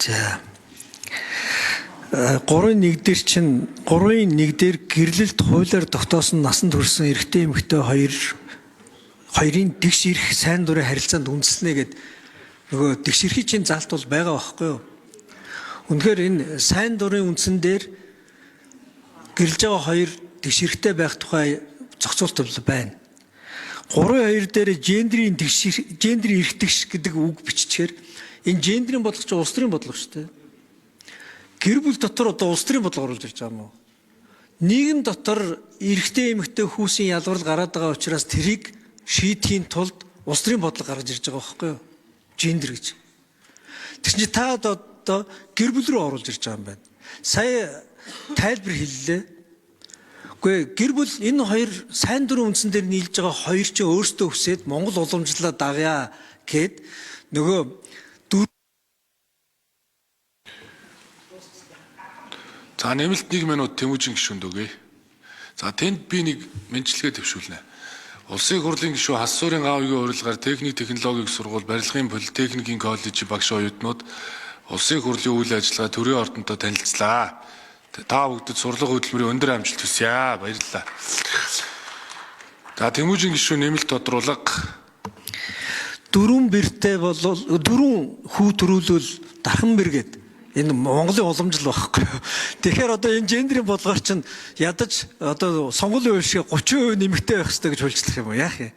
За 3-1 дээр чинь 3-1 дээр гэрлэлт хуулиар тогтоосон насанд хүрсэн эрэгтэй эмэгтэй хоёрын тэгш ирэх сайн дурын харилцаанд үндэснэ гэд нөгөө тэгш ирэхий чинь залт бол байгаа байхгүй юу? Үнэхээр энэ сайн дурын үндсэн дээр гэрлэж байгаа хоёр тэгш ирэхтэй байх тухай зохицуулт байна. 3-2 дээр гендрийн эрх тэгш гэдэг үг биччихээр энэ гендрийн бодлого чинь улс төрийн бодлого шүү дээ. Гэр бүл дотор одоо улс төрийн бодлого оруулж ирж байгаа юм уу? Нийгэм дотор эрэгтэй эмэгтэй хүүсийн ялварл гараад байгаа учраас тэрийг шийдэхийн тулд улс төрийн бодлого гаргаж ирж байгаа байхгүй юу? Гендер гэж. Тэр чинь та одоо гэр бүл рүү оруулж ирж байгаа юм байна. Сая тайлбар хэллээ. Гэхдээ гэр бүл энэ хоёр сайн дурын үндсэн дээр нийлж байгаа хоёр чинь өөрсдөө хүсээд Монгол уламжлалаа дагая гэд нөгөө За нэмэлт 1 минут Тэмүүжин гишүүнд өгье. За тэнд би нэг мэдлэгээ төвшүүлнэ. Улсын хурлын гишүүн Хас суурин аавын урилгаар техник технологийн сургууль, барилгын политехникийн коллежийн багш оюутнууд улсын хурлын үйл ажиллагаа төрийн ордонтой танилцлаа. Та бүгдэд сурлага хөтөлбөрийн өндөр амжилт хүсье. Баярлалаа. За Тэмүүжин гишүүн нэмэлт тодруулга 4 бэртэй бол 4 хүү төрүүлвэл дархан бэр гэдэг. Энэ Монголын уламжлал байхгүй. Тэгэхээр одоо энэ гендрийн бодлогоор чинь ядаж одоо сонгуулийн үйл шиг 30% нэмэгтэй байх хэрэгтэй гэж хуульчлах юм уу? Яах юм?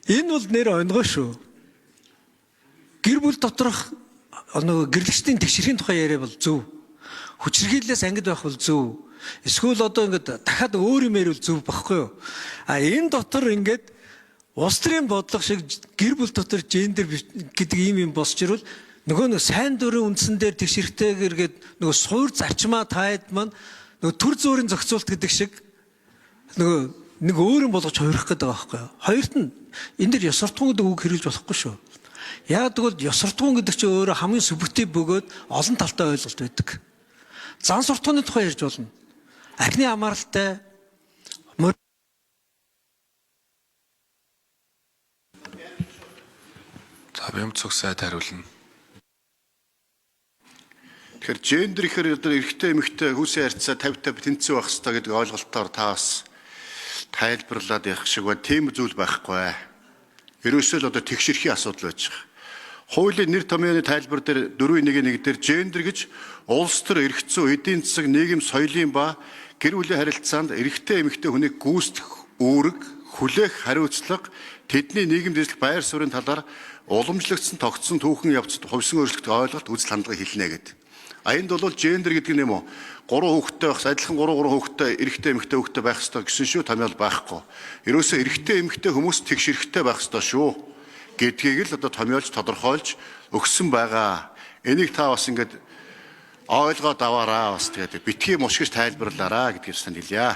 Энэ бол нэр онгой шүү. Гэр бүл доторх нөгөө гэрлэгчдийн тэгшэрхийн тухай яриа бол зөв. Хүчирхийллээс ангид байх бол зөв. Эсвэл одоо ингээд дахиад өөр юм ярил зөв багхгүй юу? А энэ дотор ингээд улс төрийн бодлого шиг гэр бүл дотор гендер гэдэг юм босч ирвэл нөгөө сайн дурын үндсэн дээр тэгшэрхтэйгэр гээд нөгөө суур зарчмаа таад маань нөгөө төр зөөрийн зохицуулт гэдэг шиг нөгөө нэг өөр юм болгож хувирах гэдэг байгаа байхгүй юу? Хоёрт нь энэ дэр ёс суртахуун гэдэг үг хэрэглэж болохгүй шүү. Яг тэгвэл ёс суртахуун гэдэг чинь өөрөө хамгийн субъектив бөгөөд олон талтай ойлголт байдаг. Зан суртахууны тухай ярьж болно. Архины хамааралтай Бямцог сайд хариулна. Тэгэхээр гендер ихээр одоо эрэгтэй эмэгтэй хүүсийн харьцаа 50-50 тэнцүү байх хэрэгтэй гэдэг ойлголтоор та бас тайлбарлаад явах шиг ба тийм зүйл байхгүй. Ерөөсөө л одоо тэгшэрхийн асуудал байж байгаа. Хуулийн нэр томьёоны тайлбар дээр 4.1 дээр гендер гэж улс төр эрх зүйн эдийн засаг нийгэм соёлын ба гэр бүлийн харилцаанд эрэгтэй эмэгтэй хүнийг гүйцэтгэх үүрэг хүлээх хариуцлага тэдний нийгэм дэвшлэх байр суурийн талаар уламжлагдсан тогтсон түүхэн явцад хувьсан өөрчлөлтөд ойлголт үзэл хандлага хэлнэ гэдэг. Энд бол гендер гэдэг нь юм уу? 3 хүүхэдтэй байх, адилхан 3 хүүхэдтэй эрэгтэй эмэгтэй хүүхэдтэй байх ёстой гэсэн шүү томьёол байхгүй. Ерөөсөө эрэгтэй эмэгтэй хүмүүс тэгш эрэгтэй байх ёстой шүү гэдгийг л одоо томьёолж тодорхойлж өгсөн байгаа. Энийг та бас ингээд ойлгоод аваараа бас тэгээд битгий мушгиж тайлбарлаараа гэдгийг санал хэлье.